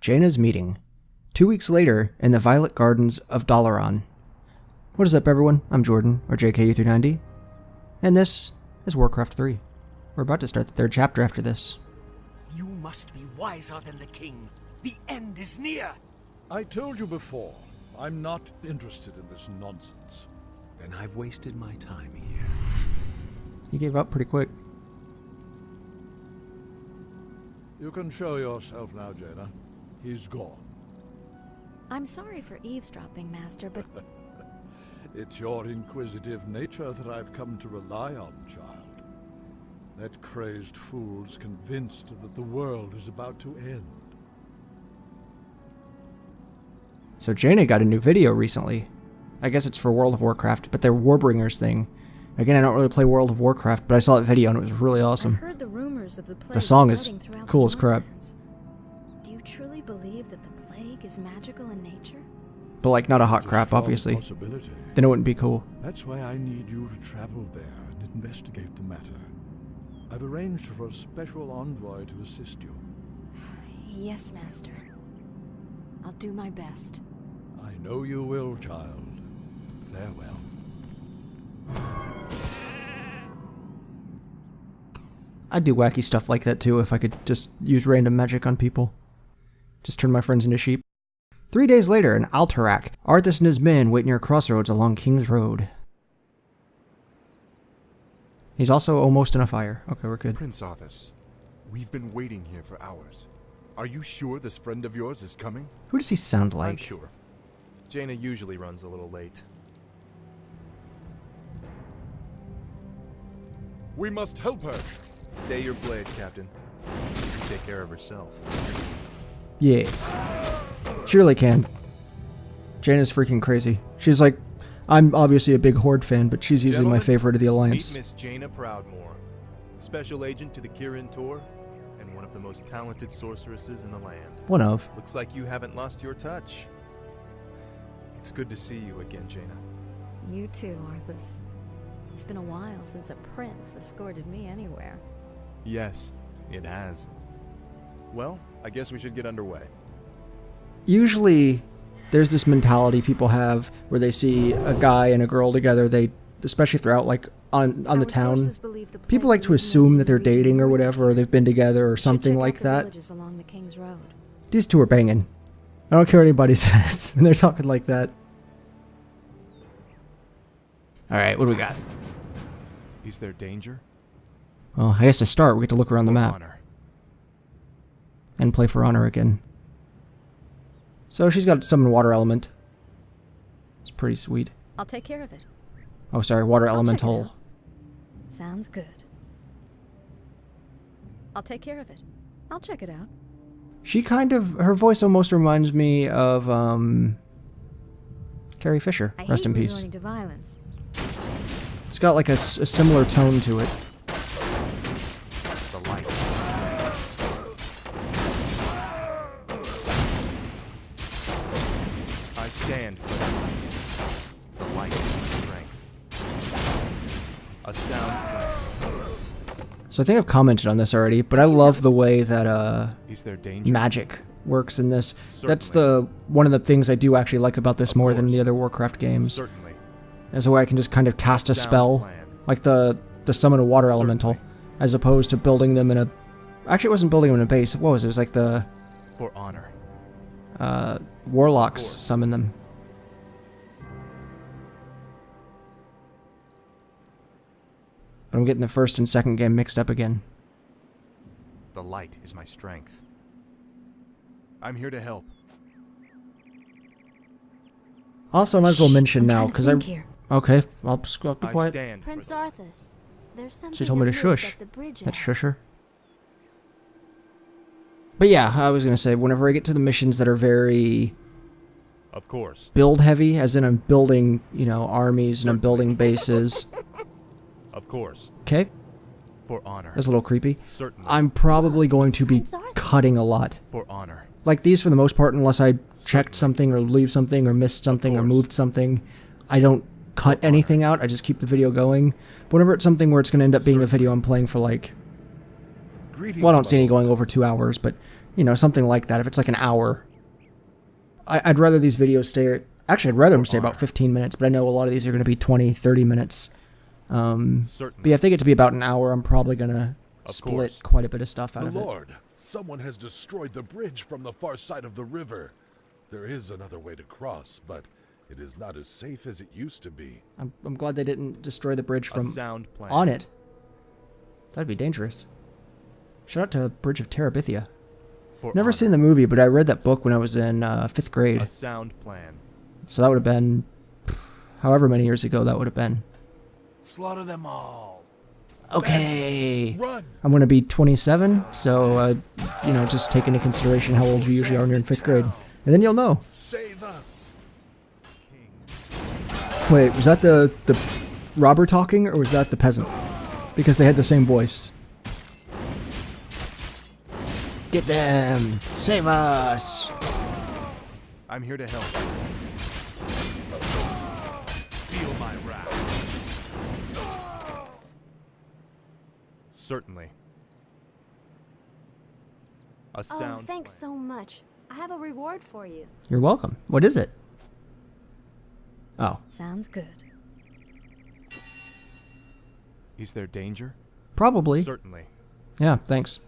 Jaina's meeting. 2 weeks later, in the Violet Gardens of Dalaran. What is up, everyone? I'm Jordan, or JKU390, and this is Warcraft III. We're about to start the third chapter after this. You must be wiser than the king. The end is near. I told you before, I'm not interested in this nonsense. Then I've wasted my time here. He gave up pretty quick. You can show yourself now, Jaina. He's gone. I'm sorry for eavesdropping, Master, but... It's your inquisitive nature that I've come to rely on, child. That crazed fool's convinced that the world is about to end. So Jaina got a new video recently. I guess it's for World of Warcraft, but their Warbringers thing. Again, I don't really play World of Warcraft, but I saw that video and it was really awesome. I've heard the rumors of the plague The song is spreading throughout cool the as crap. Northlands. Do you truly believe that the plague is magical in nature? But like, not a hot It's crap, strong obviously. possibility. Then it wouldn't be cool. That's why I need you to travel there and investigate the matter. I've arranged for a special envoy to assist you. Yes, Master. I'll do my best. I know you will, child. Farewell. I'd do wacky stuff like that too if I could just use random magic on people. Just turn my friends into sheep. 3 days later in Alterac, Arthas and his men wait near crossroads along King's Road. He's also almost in a fire. Okay, we're good. Prince Arthas, we've been waiting here for hours. Are you sure this friend of yours is coming? Who does he sound I'm like? sure. Jaina usually runs a little late. We must help her! Stay your blade, Captain. She can take care of herself. Yeah. Surely can. Jaina's freaking crazy. She's like, I'm obviously a big Horde fan, but she's usually my Gentlemen, favorite of the Meet Alliance. Miss Jaina Proudmoore, special agent to the Kirin Tor, and one of the most talented sorceresses in the land. One of. Looks like you haven't lost your touch. It's good to see you again, Jaina. You too, Arthas. It's been a while since a prince escorted me anywhere. Yes, it has. Well, I guess we should get underway. Usually, there's this mentality people have where they see a guy and a girl together, especially if they're out like on the Our town, sources believe the people plague like to was assume making that they're the region dating or more whatever, or deadly. they've been together or Should something check out like the that. villages along the King's Road. These two are banging. I don't care what anybody says, and they're talking like that. Alright, what do we got? Is there danger? Well, I guess to start, we get to look around the For map honor. and play for honor again. So she's got summon water element. It's pretty sweet. I'll take care of it. Oh, sorry, water I'll check it elemental. out. Sounds good. I'll take care of it. I'll check it out. She kind of, her voice almost reminds me of, Carrie Fisher. I Rest hate in peace. resorting to violence. It's got like a similar tone to it. The light. I stand for the light. The light is my strength. A sound plan. So I think I've commented on this already, but I love the way that, Is there danger? magic works in this. That's Certainly. one of the things I do actually like about this Of more than course. the other Warcraft games. Certainly. As a way I can just kind of cast a Sound spell, plan. like the summon a water elemental, as opposed to building them in a... Actually, it wasn't building them in a base. What was it? It was like the For honor. warlocks Of course. summon them. But I'm getting the first and second game mixed up again. The light is my strength. I'm here to help. Also, I might as well mention I'm now, trying to because think here. Okay, I'll be I quiet. stand for Prince the light. Arthas, there's something She told me to amiss shush. at the bridge That's ahead. shusher. But yeah, I was going to say, whenever I get to the missions that are very Of course. build heavy, as in I'm building, you know, armies and I'm building bases. Of course. Okay, For honor. that's a little creepy. Certainly. I'm probably going to be Prince Arthas. cutting a lot. For honor. Like these for the most part, unless I checked something or leave something or missed something or course. moved something, I don't cut anything out. I just keep the video going. But whenever it's something where it's going to end up being a video I'm playing for like, Greetings, well, I don't see any my going over 2 hours, but You know, something like that. If it's like an hour. I'd rather these videos stay... Actually, I'd rather them stay about 15 minutes, but I know a lot of these are going to be 20, 30 minutes. But yeah, if they get to be about an hour, I'm probably going to split quite a bit of stuff out of it. Lord, someone has destroyed the bridge from the far side of the river. There is another way to cross, but it is not as safe as it used to be. I'm glad they didn't destroy the bridge from sound plan. on it. That'd be dangerous. Shout out to Bridge of Terabithia. Never seen the movie, but I read that book when I was in 5th grade. A sound plan. So that would have been however many years ago that would have been. Slaughter them all. Okay. Run! I'm going to be 27, so, you know, just take into consideration how old you usually are when you're in 5th grade. And then you'll know. Save us! Wait, was that the robber talking, or was that the peasant? Because they had the same voice. Get them! Save us! I'm here to help. Feel my wrath. Certainly. A Oh, sound thanks plan. so much. I have a reward for you. You're welcome. What is it? Oh, Sounds good. Is there danger? probably. Certainly. Yeah, thanks.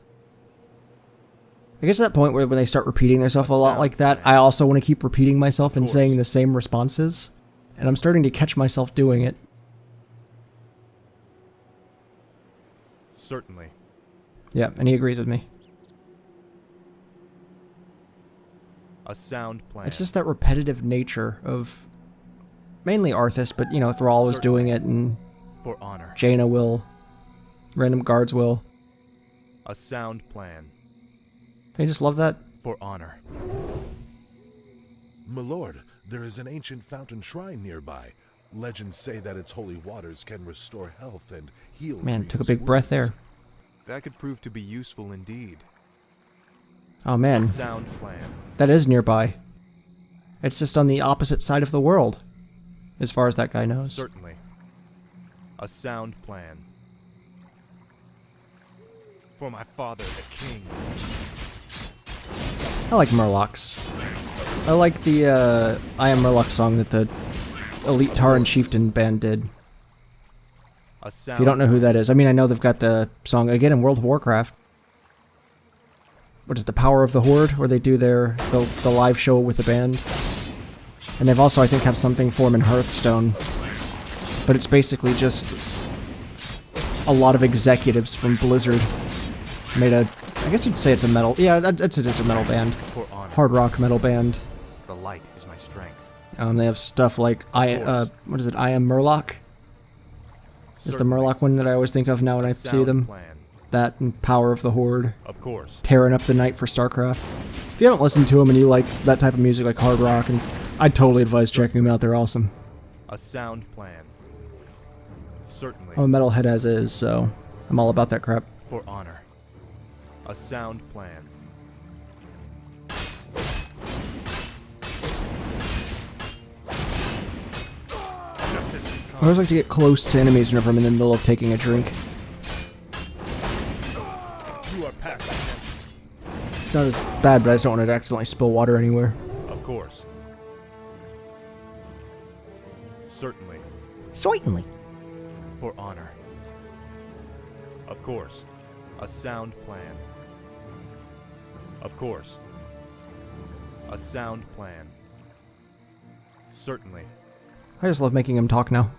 I guess at that point where when they start repeating themselves a lot like that, I also want to keep repeating myself and saying the same responses. And I'm starting to catch myself doing it. Certainly. Yeah, and he agrees with me. A sound plan. It's just that repetitive nature of mainly Arthas, but you know, Thrall is doing it, and for honor. Jaina will, random guards will. A sound plan. I just love that. For honor. My lord, there is an ancient fountain shrine nearby. Legends say that its holy waters can restore health and heal. Man, took a grievous big breath wounds. there. That could prove to be useful indeed. Oh man, Sound plan. that is nearby. It's just on the opposite side of the world, as far as that guy knows. Certainly. A sound plan. For my father, the king. I like Murlocs. I like the I Am Murloc song that the Elite Tauren Chieftain band did. A sound If you don't know who that is, I mean, I know they've got the song again in World of Warcraft. What is it, the Power of the Horde, where they do the live show with the band. And they've also, I think, have something for them in Hearthstone. But it's basically just a lot of executives from Blizzard made a, I guess you'd say it's a metal, yeah, it's a metal band. For honor. Hard rock metal band. The light is my strength. They have stuff like what is it? I Am Murloc. Is the Murloc one that I always think of now when I see Sound them. plan. That and Power of the Horde, Of course. tearing up the night for StarCraft. If you haven't listened to them and you like that type of music, like hard rock, and I'd totally advise checking them out. They're awesome. A sound plan. Certainly. I'm a metalhead as is, so I'm all about that crap. For honor. A sound plan. Justice is I always like to get close to enemies whenever I'm in the middle of taking a drink. You are past attention. It's not as bad, but I just don't want to accidentally spill water anywhere. Of course. Certainly. Certainly. For honor. Of course. A sound plan. Of course. A sound plan. Certainly. I just love making him talk now.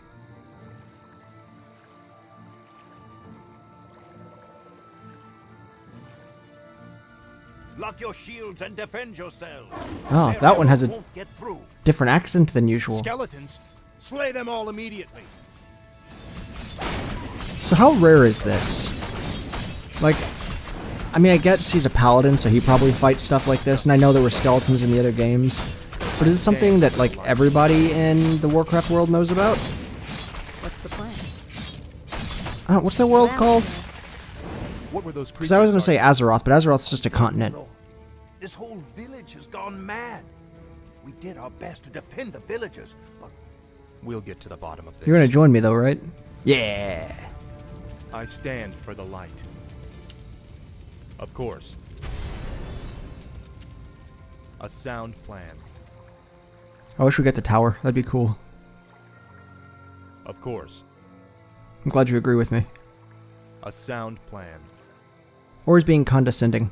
Lock your shields and defend yourselves. Oh, Their that one has arrows a won't get through. different accent than usual. Skeletons, slay them all immediately. So how rare is this? Like, I mean, I guess he's a paladin, so he probably fights stuff like this, and I know there were skeletons in the other games. But is this something that, like, everybody in the Warcraft world knows about? What's the plan? What's that world called? What were those Because I was going to say Azeroth, but Azeroth's just a continent. No, this whole village has gone mad. We did our best to defend the villagers, but We'll get to the bottom of this. You're going to join me, though, right? Yeah. I stand for the light. Of course. A sound plan. I wish we got the tower. That'd be cool. Of course. I'm glad you agree with me. A sound plan. Or he's being condescending.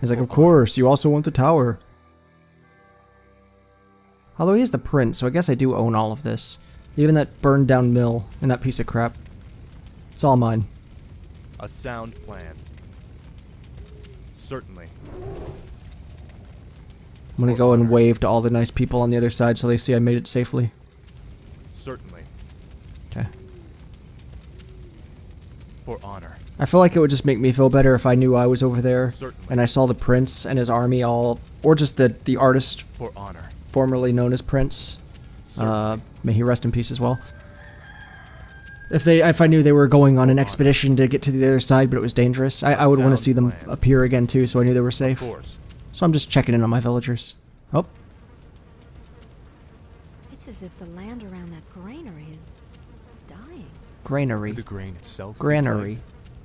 He's like, of course, you also want the tower. Although he is the prince, so I guess I do own all of this. Even that burned down mill and that piece of crap. It's all mine. A sound plan. Certainly. I'm gonna go and wave to all the nice people on the other side so they see I made it safely. Certainly. Okay. For honor. I feel like it would just make me feel better if I knew I was over there Certainly. and I saw the prince and his army all, or just the artist For honor. formerly known as Prince. Certainly. May he rest in peace as well. If I knew they were going on an expedition to get to the other side, but it was dangerous, I would want to see them plan. appear again too, so I knew they were Of safe. course. So I'm just checking in on my villagers. Oh, It's as if the land around that granary is dying. granary. The grain itself. Granary.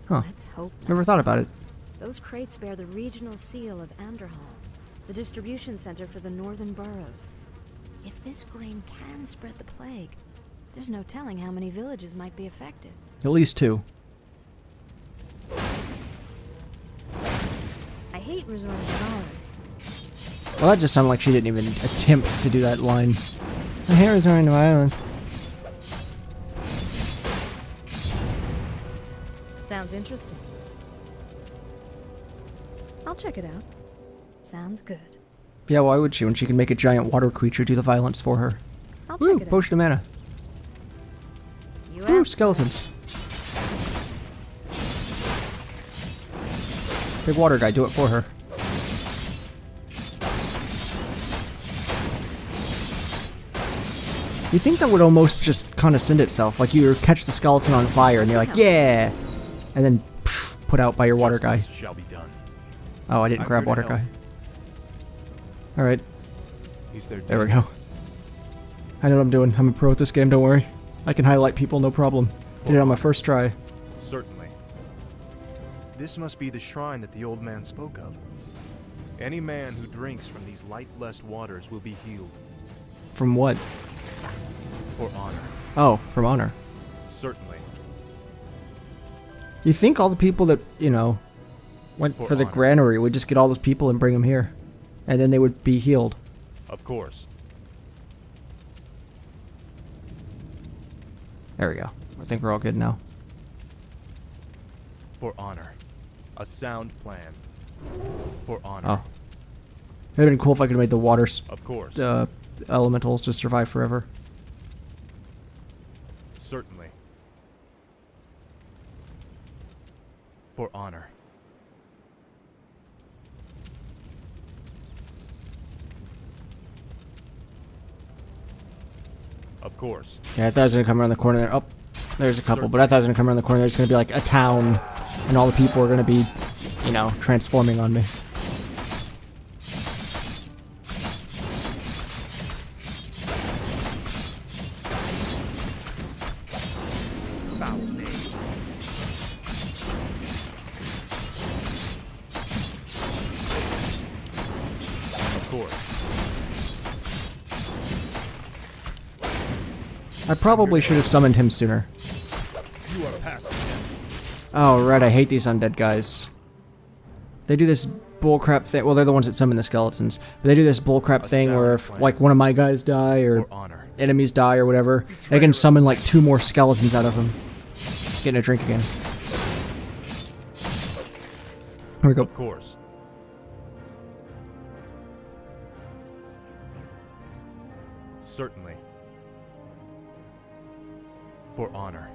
Huh. Let's hope not. Never thought about it. Those crates bear the regional seal of Anderhall, the distribution center for the northern boroughs. If this grain can spread the plague, there's no telling how many villages might be affected. At least 2. I hate resorting to violence. Well, that just sounded like she didn't even attempt to do that line. My hair is running to violence. Sounds interesting. I'll check it out. Sounds good. Yeah, why would she when she can make a giant water creature do the violence for her? I'll Woo, check it out. potion of mana. You Woo, asked. skeletons. Big water guy, do it for her. You think that would almost just condescend itself, like you catch the skeleton on fire and you're like, yeah, and then pff, put out by your water guy. Justice shall be done. Oh, I didn't I'm grab here to water help. guy. All right, He's there. there we go. I know what I'm doing. I'm a pro at this game. Don't worry. I can highlight people, no problem. Did it on my first try. Certainly. This must be the shrine that the old man spoke of. Any man who drinks from these light-blessed waters will be healed. From what? For honor. Oh, from honor. Certainly. You think all the people that, you know, went for the honor. granary would just get all those people and bring them here, and then they would be healed. Of course. There we go. I think we're all good now. For honor. A sound plan. For honor. Oh. It would have been cool if I could have made the water Of course. elementals just survive forever. Certainly. For honor. Of course. Yeah, I thought it was going to come around the corner there. Oh, there's a couple, but I thought it was going to come around the corner. There's going to be like a town, and all the people are going to be, you know, transforming on me. Foul name. Of course. I probably should have summoned him sooner. You are past Oh, right, I hate these undead guys. They do this bullcrap thing. Well, they're the ones that summon the skeletons. But they do this bullcrap thing where if, like, one of my guys die or For honor. enemies die or whatever, they can summon, like, 2 more skeletons out of them. Getting a drink again. Here we go. Of course. Certainly. For honor.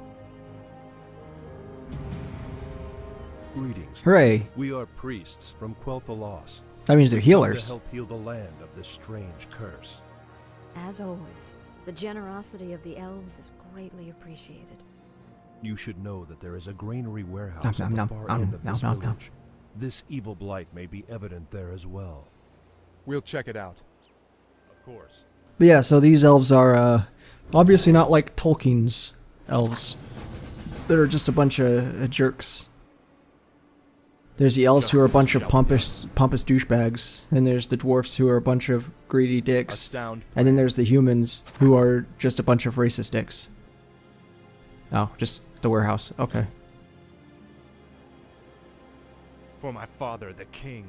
Greetings. Hooray. We are priests from Quel'Thalas. That means they're To healers. help heal the land of this strange curse. As always, the generosity of the elves is greatly appreciated. You should know that there is a granary warehouse Nom, at the nom, far nom, end of nom, this nom, nom. village. This evil blight may be evident there as well. We'll check it out. Of course. But yeah, so these elves are obviously not like Tolkien's elves. That are just a bunch of jerks. There's the elves who are a bunch of pompous douchebags, and there's the dwarfs who are a bunch of greedy dicks, and then there's the humans who are just a bunch of racist dicks. Oh, just the warehouse. Okay. For my father, the king.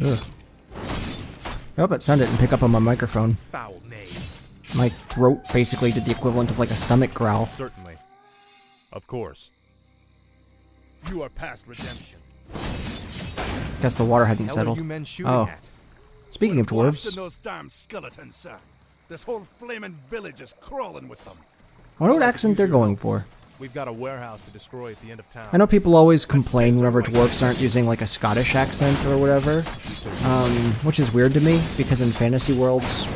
Ugh. I hope it sounded didn't pick up on my microphone. Foul knave. My throat basically did the equivalent of like a stomach growl. Certainly. Of course. You are past redemption. Guess the water hadn't Hell settled. are you men shooting Oh. at? Speaking of We're blasting dwarves, those damn skeletons, sir. This whole flaming village is crawling with them. I wonder what accent they're going for. We've got a warehouse to destroy at the end of town. I know people always complain whenever dwarves aren't using like a Scottish accent or whatever, which is weird to me because in fantasy worlds,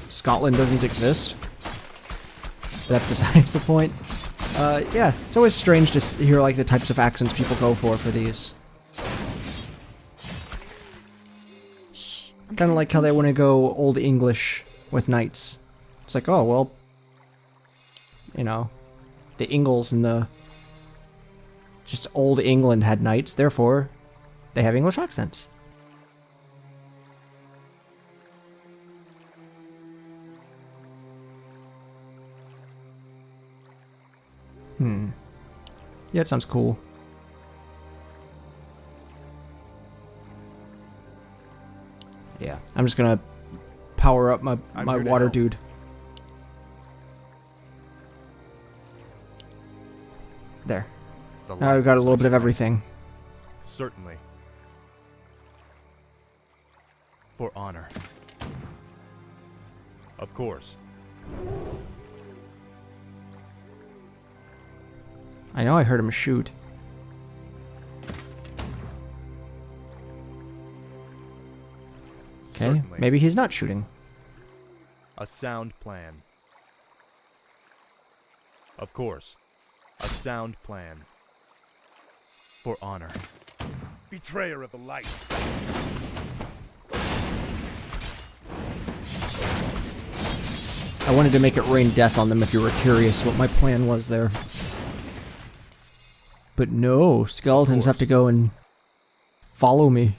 Scotland doesn't exist. But that's besides the point. Yeah, it's always strange to hear like the types of accents people go for these. Kind of like how they want to go Old English with knights. It's like, oh well, you know, the Ingles and the just Old England had knights, therefore they have English accents. Yeah, it sounds cool. Yeah, I'm just gonna power up my water dude. There. Now we've got a little bit of everything. Certainly. For honor. Of course. I know I heard him shoot. Okay, Certainly. maybe he's not shooting. A sound plan. Of course. A sound plan. For honor. Betrayer of the light. I wanted to make it rain death on them if you were curious what my plan was there. But no, skeletons have to go and follow me.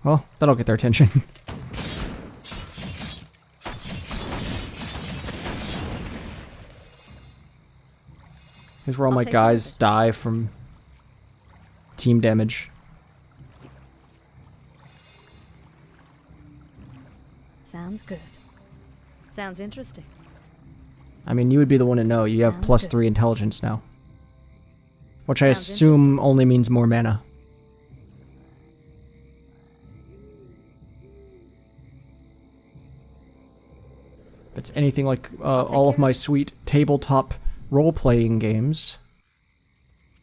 Well, that'll get their attention. Here's where all my I'll take care of guys it. die from team damage. Sounds good. Sounds interesting. I mean, you would be the one to know. You have Sounds plus good. 3 intelligence now. Which I Sounds assume only means more mana. If it's anything like take all of care my of it. sweet tabletop role-playing games.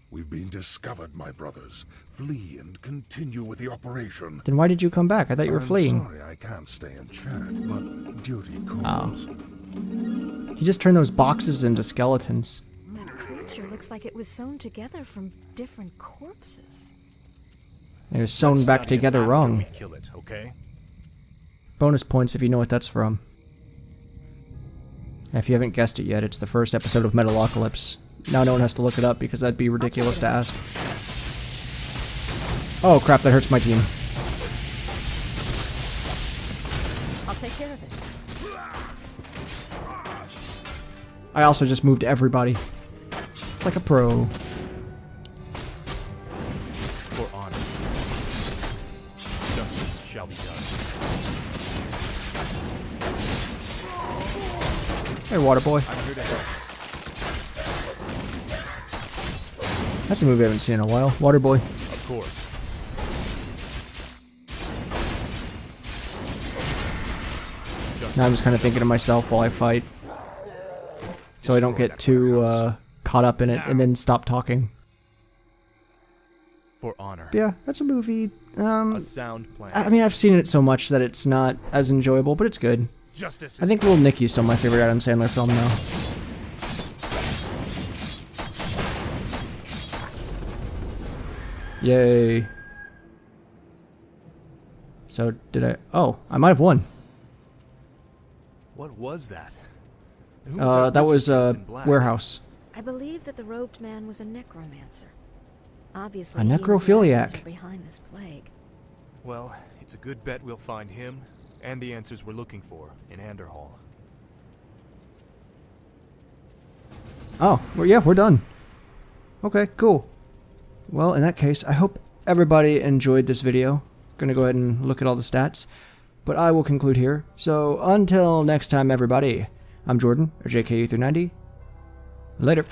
We've been discovered, my brothers. Flee and continue with the operation. Then why did you come back? I thought you were I'm fleeing. sorry I can't stay and chat, but duty calls. You just turn those boxes into skeletons. That creature looks like it was sewn together from different corpses. They were sewn Let's back study it together after wrong. we kill it, okay? Bonus points if you know what that's from. If you haven't guessed it yet, it's the first episode of Metalocalypse. Now no one has to look it up because that'd be ridiculous to ask. Oh crap, that hurts my team. I'll take care of it. I also just moved everybody. Like a pro. For honor. Justice shall be done. Hey, water boy. I'm here to help. That's a movie I haven't seen in a while. Water boy. Of course. Now I'm just kind of thinking to myself while I fight. So I don't get too caught up in it and then stop talking. For honor. But yeah, that's a movie. A sound plan. I mean, I've seen it so much that it's not as enjoyable, but it's good. Justice. I think Little Nicky's still my favorite Adam Sandler film now. Yay. So, did I... Oh, I might have won. What was that? And who was That wizard was dressed in black? warehouse. I believe that the robed man was a necromancer. Obviously, A he and the necrophiliac. Elves are behind this plague. Well, it's a good bet we'll find him and the answers we're looking for in Anderhall. Oh, well, yeah, we're done. Okay, cool. Well, in that case, I hope everybody enjoyed this video. Gonna go ahead and look at all the stats, but I will conclude here. So until next time, everybody, I'm Jordan, or JKU390. Later.